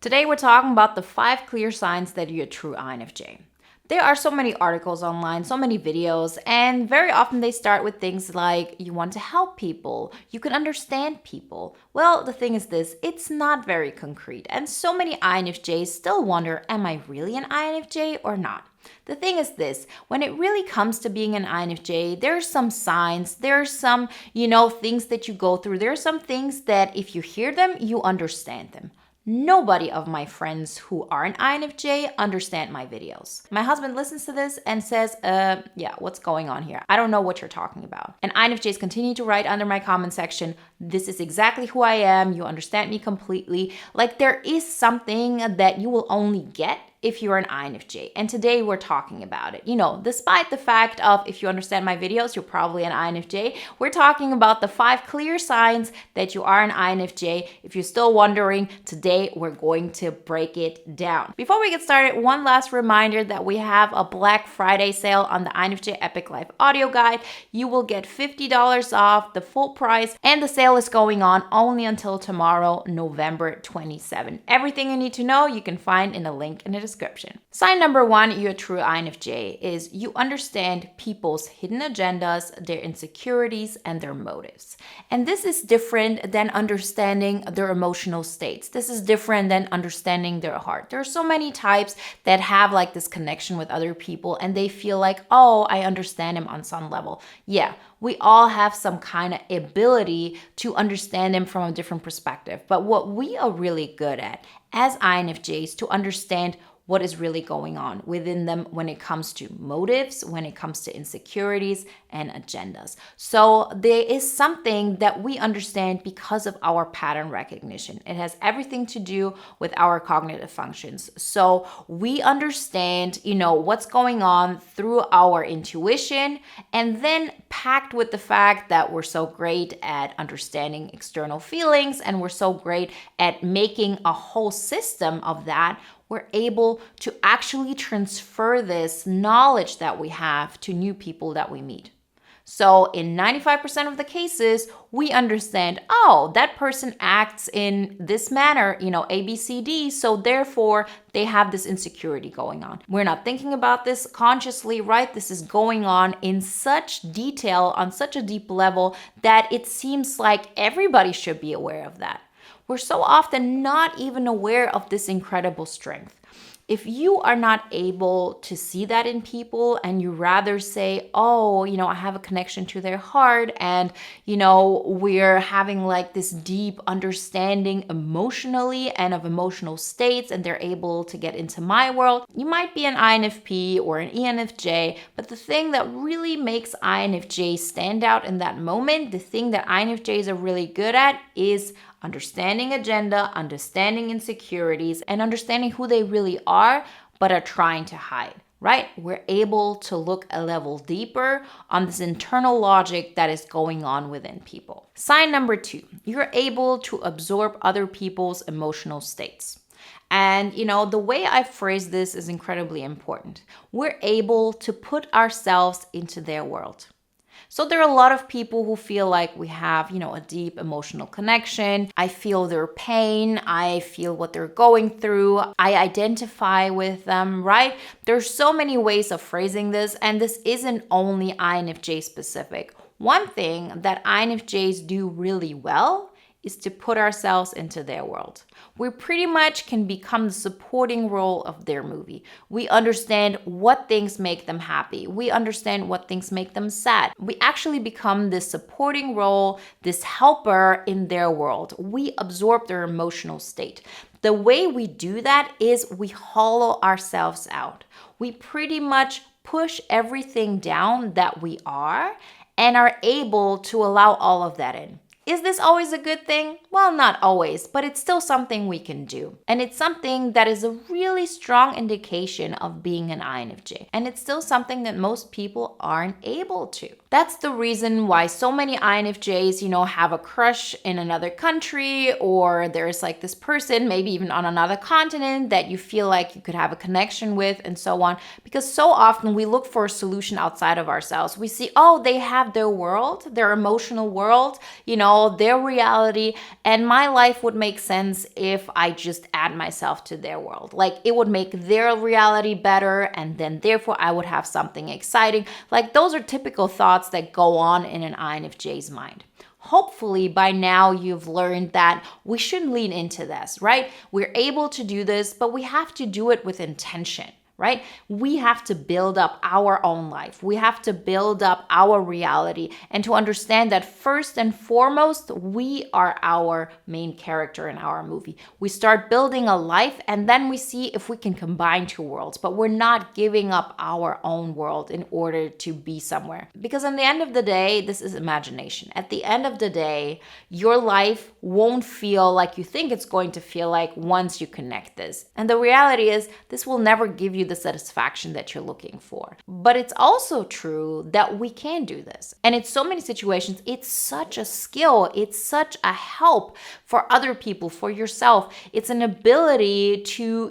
Today we're talking about the 5 clear signs that you're a true INFJ. There are so many articles online, so many videos, and very often they start with things like you want to help people, you can understand people. Well, the thing is this, it's not very concrete, and so many INFJs still wonder, am I really an INFJ or not? The thing is this, when it really comes to being an INFJ, there's some signs, there's some, things that you go through. There are some things that if you hear them, you understand them. Nobody of my friends who are an INFJ understand my videos. My husband listens to this and says, yeah, what's going on here? I don't know what you're talking about. And INFJs continue to write under my comment section, this is exactly who I am. You understand me completely. Like there is something that you will only get if you're an INFJ. And today we're talking about it. Despite the fact of if you understand my videos, you're probably an INFJ, we're talking about the 5 clear signs that you are an INFJ. If you're still wondering, today we're going to break it down. Before we get started, one last reminder that we have a Black Friday sale on the INFJ Epic Life audio guide. You will get $50 off the full price, and the sale is going on only until tomorrow, November 27. Everything you need to know you can find in a link in the description. Sign number 1, you're a true INFJ, is you understand people's hidden agendas, their insecurities, and their motives. And this is different than understanding their emotional states. This is different than understanding their heart. There are so many types that have like this connection with other people and they feel like, oh, I understand him on some level. Yeah, we all have some kind of ability to understand him from a different perspective. But what we are really good at as INFJs to understand what is really going on within them when it comes to motives, when it comes to insecurities and agendas. So there is something that we understand because of our pattern recognition. It has everything to do with our cognitive functions. So we understand, what's going on through our intuition, and then packed with the fact that we're so great at understanding external feelings and we're so great at making a whole system of that, we're able to actually transfer this knowledge that we have to new people that we meet. So in 95% of the cases, we understand, oh, that person acts in this manner, A, B, C, D. So therefore, they have this insecurity going on. We're not thinking about this consciously, right? This is going on in such detail, on such a deep level, that it seems like everybody should be aware of that. We're so often not even aware of this incredible strength. If you are not able to see that in people and you rather say, oh, I have a connection to their heart and, we're having like this deep understanding emotionally and of emotional states and they're able to get into my world, you might be an INFP or an ENFJ, but the thing that really makes INFJs stand out in that moment, the thing that INFJs are really good at is understanding agenda, understanding insecurities, and understanding who they really are, but are trying to hide, right? We're able to look a level deeper on this internal logic that is going on within people. Sign number 2, you're able to absorb other people's emotional states. And, the way I phrase this is incredibly important. We're able to put ourselves into their world. So there are a lot of people who feel like we have, a deep emotional connection. I feel their pain. I feel what they're going through. I identify with them, right? There's so many ways of phrasing this, and this isn't only INFJ specific. One thing that INFJs do really well is to put ourselves into their world. We pretty much can become the supporting role of their movie. We understand what things make them happy. We understand what things make them sad. We actually become this supporting role, this helper in their world. We absorb their emotional state. The way we do that is we hollow ourselves out. We pretty much push everything down that we are and are able to allow all of that in. Is this always a good thing? Well, not always, but it's still something we can do. And it's something that is a really strong indication of being an INFJ. And it's still something that most people aren't able to. That's the reason why so many INFJs, have a crush in another country, or there's like this person, maybe even on another continent, that you feel like you could have a connection with and so on. Because so often we look for a solution outside of ourselves. We see, oh, they have their world, their emotional world, somehow their reality and my life would make sense if I just add myself to their world. Like it would make their reality better and then therefore I would have something exciting. Like those are typical thoughts that go on in an INFJ's mind. Hopefully by now you've learned that we shouldn't lean into this, right? We're able to do this, but we have to do it with intention. Right? We have to build up our own life. We have to build up our reality and to understand that first and foremost, we are our main character in our movie. We start building a life and then we see if we can combine two worlds, but we're not giving up our own world in order to be somewhere. Because in the end of the day, this is imagination. At the end of the day, your life won't feel like you think it's going to feel like once you connect this. And the reality is this will never give you the satisfaction that you're looking for. But it's also true that we can do this. And in so many situations, it's such a skill. It's such a help for other people, for yourself. It's an ability to,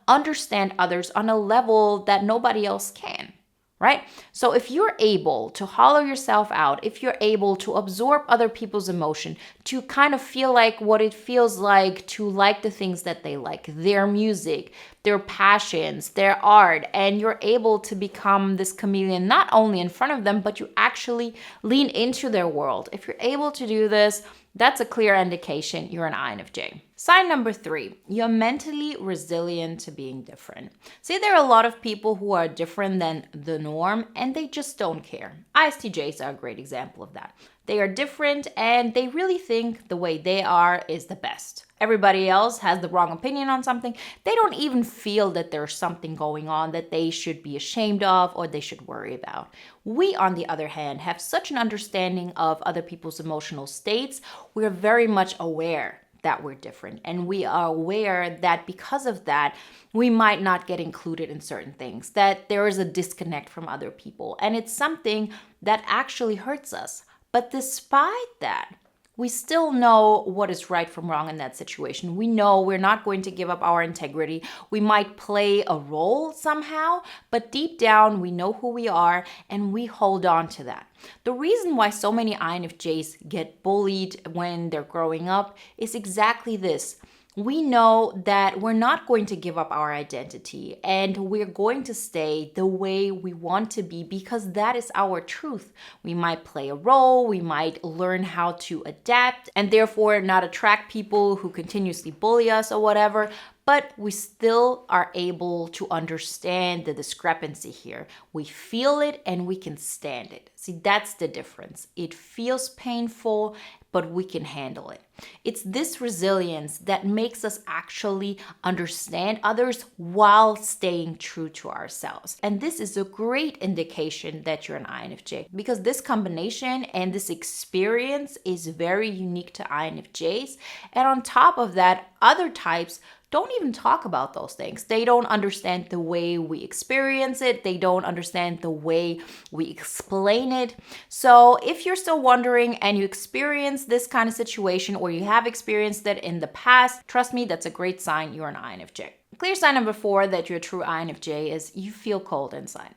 understand others on a level that nobody else can. Right? So if you're able to hollow yourself out, if you're able to absorb other people's emotion, to kind of feel like what it feels like to like the things that they like, their music, their passions, their art, and you're able to become this chameleon not only in front of them, but you actually lean into their world. If you're able to do this, that's a clear indication you're an INFJ. Sign number 3, you're mentally resilient to being different. See, there are a lot of people who are different than the norm and they just don't care. ISTJs are a great example of that. They are different and they really think the way they are is the best. Everybody else has the wrong opinion on something. They don't even feel that there's something going on that they should be ashamed of or they should worry about. We, on the other hand, have such an understanding of other people's emotional states. We're very much aware that we're different. And we are aware that because of that, we might not get included in certain things, that there is a disconnect from other people. And it's something that actually hurts us. But despite that, we still know what is right from wrong in that situation. We know we're not going to give up our integrity. We might play a role somehow, but deep down, we know who we are and we hold on to that. The reason why so many INFJs get bullied when they're growing up is exactly this. We know that we're not going to give up our identity and we're going to stay the way we want to be because that is our truth. We might play a role, we might learn how to adapt and therefore not attract people who continuously bully us or whatever, but we still are able to understand the discrepancy here. We feel it and we can stand it. See, that's the difference. It feels painful, but we can handle it. It's this resilience that makes us actually understand others while staying true to ourselves. And this is a great indication that you're an INFJ because this combination and this experience is very unique to INFJs. And on top of that, other types don't even talk about those things. They don't understand the way we experience it. They don't understand the way we explain it. So if you're still wondering and you experience this kind of situation or you have experienced it in the past, trust me, that's a great sign you're an INFJ. Clear sign number 4 that you're a true INFJ is you feel cold inside.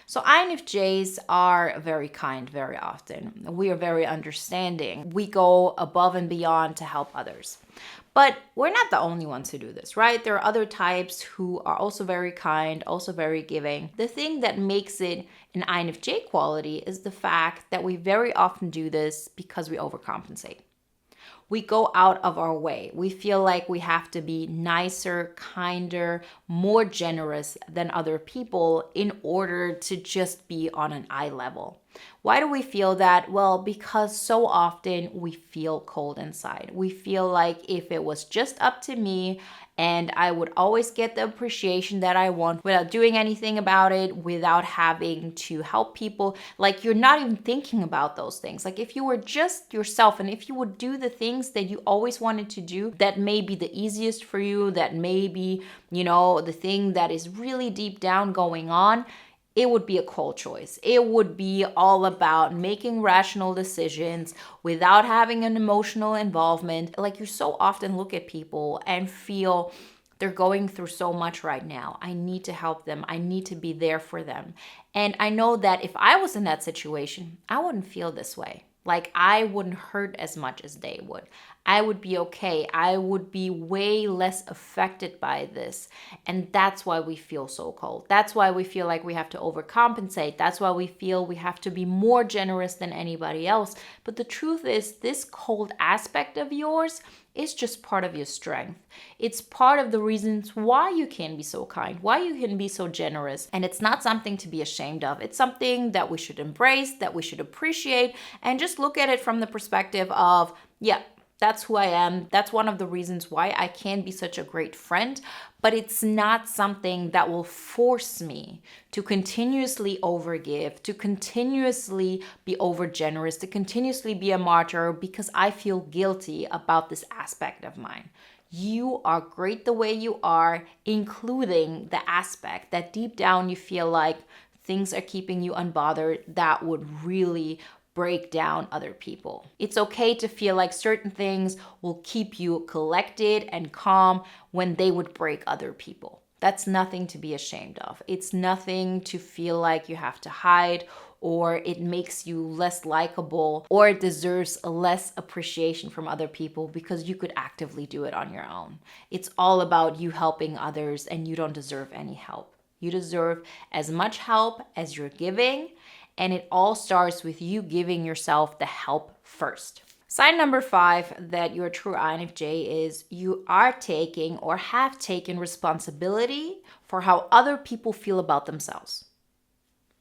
So INFJs are very kind very often. We are very understanding. We go above and beyond to help others. But we're not the only ones who do this, right? There are other types who are also very kind, also very giving. The thing that makes it an INFJ quality is the fact that we very often do this because we overcompensate. We go out of our way. We feel like we have to be nicer, kinder, more generous than other people in order to just be on an eye level. Why do we feel that? Well, because so often we feel cold inside. We feel like if it was just up to me and I would always get the appreciation that I want without doing anything about it, without having to help people, like you're not even thinking about those things. Like if you were just yourself and if you would do the things that you always wanted to do, that may be the easiest for you, that may be, the thing that is really deep down going on, it would be a cold choice. It would be all about making rational decisions without having an emotional involvement. Like you so often look at people and feel they're going through so much right now. I need to help them. I need to be there for them. And I know that if I was in that situation, I wouldn't feel this way. Like I wouldn't hurt as much as they would. I would be okay. I would be way less affected by this. And that's why we feel so cold. That's why we feel like we have to overcompensate. That's why we feel we have to be more generous than anybody else. But the truth is, this cold aspect of yours is just part of your strength. It's part of the reasons why you can be so kind, why you can be so generous. And it's not something to be ashamed of. It's something that we should embrace, that we should appreciate, and just look at it from the perspective of, yeah, that's who I am. That's one of the reasons why I can be such a great friend, but it's not something that will force me to continuously overgive, to continuously be overgenerous, to continuously be a martyr because I feel guilty about this aspect of mine. You are great the way you are, including the aspect that deep down you feel like things are keeping you unbothered that would really break down other people. It's okay to feel like certain things will keep you collected and calm when they would break other people. That's nothing to be ashamed of. It's nothing to feel like you have to hide, or it makes you less likable, or it deserves less appreciation from other people because you could actively do it on your own. It's all about you helping others, and you don't deserve any help. You deserve as much help as you're giving. And it all starts with you giving yourself the help first. Sign number 5 that you're a true INFJ is you are taking or have taken responsibility for how other people feel about themselves.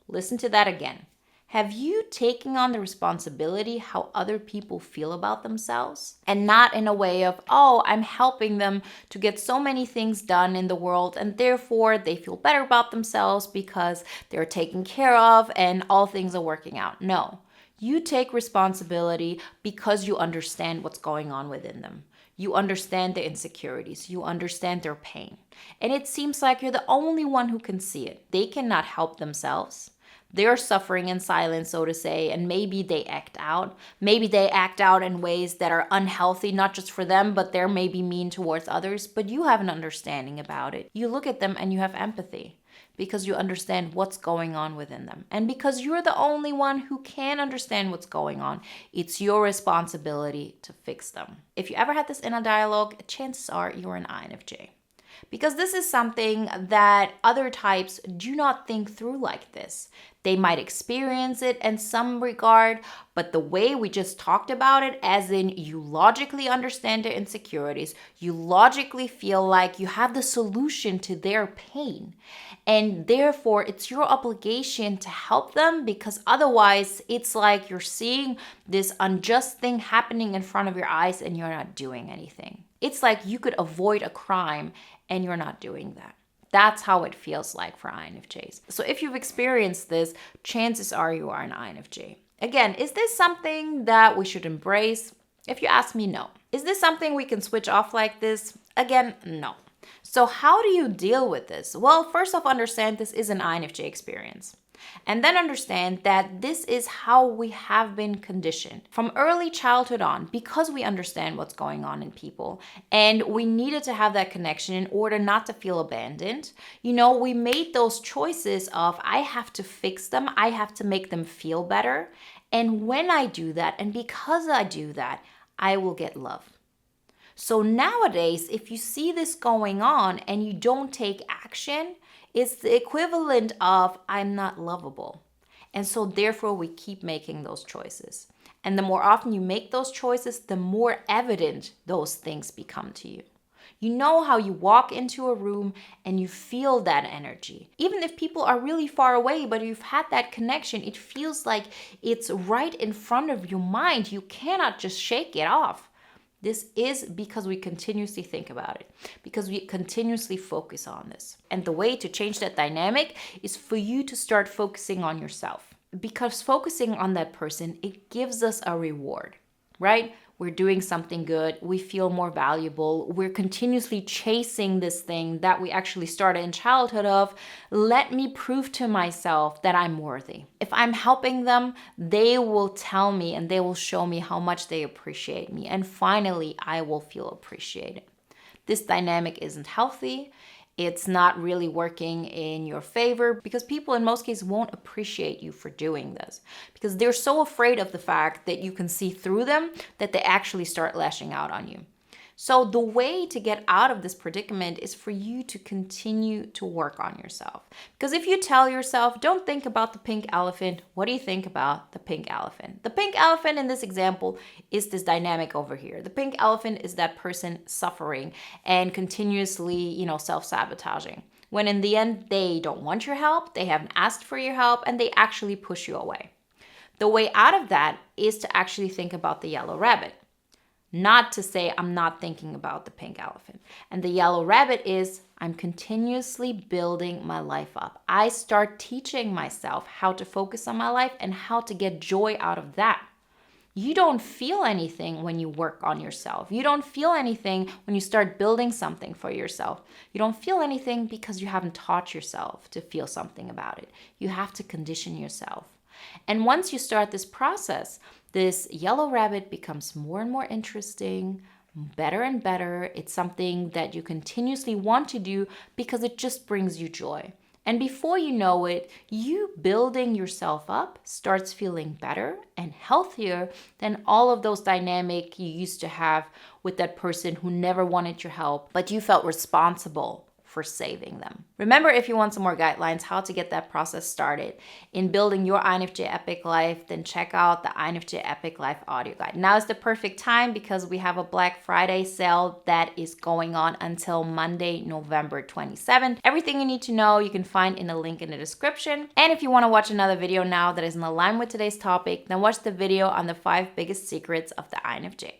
Listen to that again. Have you taken on the responsibility how other people feel about themselves? And not in a way of, oh, I'm helping them to get so many things done in the world and therefore they feel better about themselves because they're taken care of and all things are working out. No, you take responsibility because you understand what's going on within them. You understand their insecurities. You understand their pain. And it seems like you're the only one who can see it. They cannot help themselves. They're suffering in silence, so to say, and maybe they act out. Maybe they act out in ways that are unhealthy, not just for them, but they're maybe mean towards others. But you have an understanding about it. You look at them and you have empathy because you understand what's going on within them. And because you're the only one who can understand what's going on, it's your responsibility to fix them. If you ever had this inner dialogue, chances are you're an INFJ. Because this is something that other types do not think through like this. They might experience it in some regard, but the way we just talked about it, as in you logically understand their insecurities, you logically feel like you have the solution to their pain. And therefore, it's your obligation to help them because otherwise it's like you're seeing this unjust thing happening in front of your eyes and you're not doing anything. It's like you could avoid a crime and you're not doing that. That's how it feels like for INFJs. So if you've experienced this, chances are you are an INFJ. Again, is this something that we should embrace? If you ask me, no. Is this something we can switch off like this? Again, no. So how do you deal with this? Well, first off, understand this is an INFJ experience. And then understand that this is how we have been conditioned from early childhood on because we understand what's going on in people. And we needed to have that connection in order not to feel abandoned. You know, we made those choices of I have to fix them. I have to make them feel better. And when I do that, and because I do that, I will get love. So nowadays, if you see this going on and you don't take action, it's the equivalent of I'm not lovable. And so therefore we keep making those choices. And the more often you make those choices, the more evident those things become to you. You know how you walk into a room and you feel that energy. Even if people are really far away, but you've had that connection, it feels like it's right in front of your mind. You cannot just shake it off. This is because we continuously think about it, because we continuously focus on this. And the way to change that dynamic is for you to start focusing on yourself. Because focusing on that person, it gives us a reward, right? We're doing something good. We feel more valuable. We're continuously chasing this thing that we actually started in childhood of, let me prove to myself that I'm worthy. If I'm helping them, they will tell me and they will show me how much they appreciate me. And finally, I will feel appreciated. This dynamic isn't healthy. it's not really working in your favor because people in most cases won't appreciate you for doing this because they're so afraid of the fact that you can see through them that they actually start lashing out on you. So the way to get out of this predicament is for you to continue to work on yourself. Because if you tell yourself, don't think about the pink elephant, what do you think about the pink elephant? The pink elephant in this example is this dynamic over here. The pink elephant is that person suffering and continuously, self-sabotaging. When in the end, they don't want your help, they haven't asked for your help, and they actually push you away. The way out of that is to actually think about the yellow rabbit. Not to say I'm not thinking about the pink elephant. And the yellow rabbit is I'm continuously building my life up. I start teaching myself how to focus on my life and how to get joy out of that. You don't feel anything when you work on yourself. You don't feel anything when you start building something for yourself. You don't feel anything because you haven't taught yourself to feel something about it. You have to condition yourself. And once you start this process, this yellow rabbit becomes more and more interesting, better and better. It's something that you continuously want to do because it just brings you joy. And before you know it, you building yourself up starts feeling better and healthier than all of those dynamic you used to have with that person who never wanted your help, but you felt responsible for saving them. Remember, if you want some more guidelines how to get that process started in building your INFJ Epic Life, then check out the INFJ Epic Life audio guide. Now is the perfect time because we have a Black Friday sale that is going on until Monday, November 27th. Everything you need to know you can find in a link in the description. And if you want to watch another video now that is in line with today's topic, then watch the video on the 5 biggest secrets of the INFJ.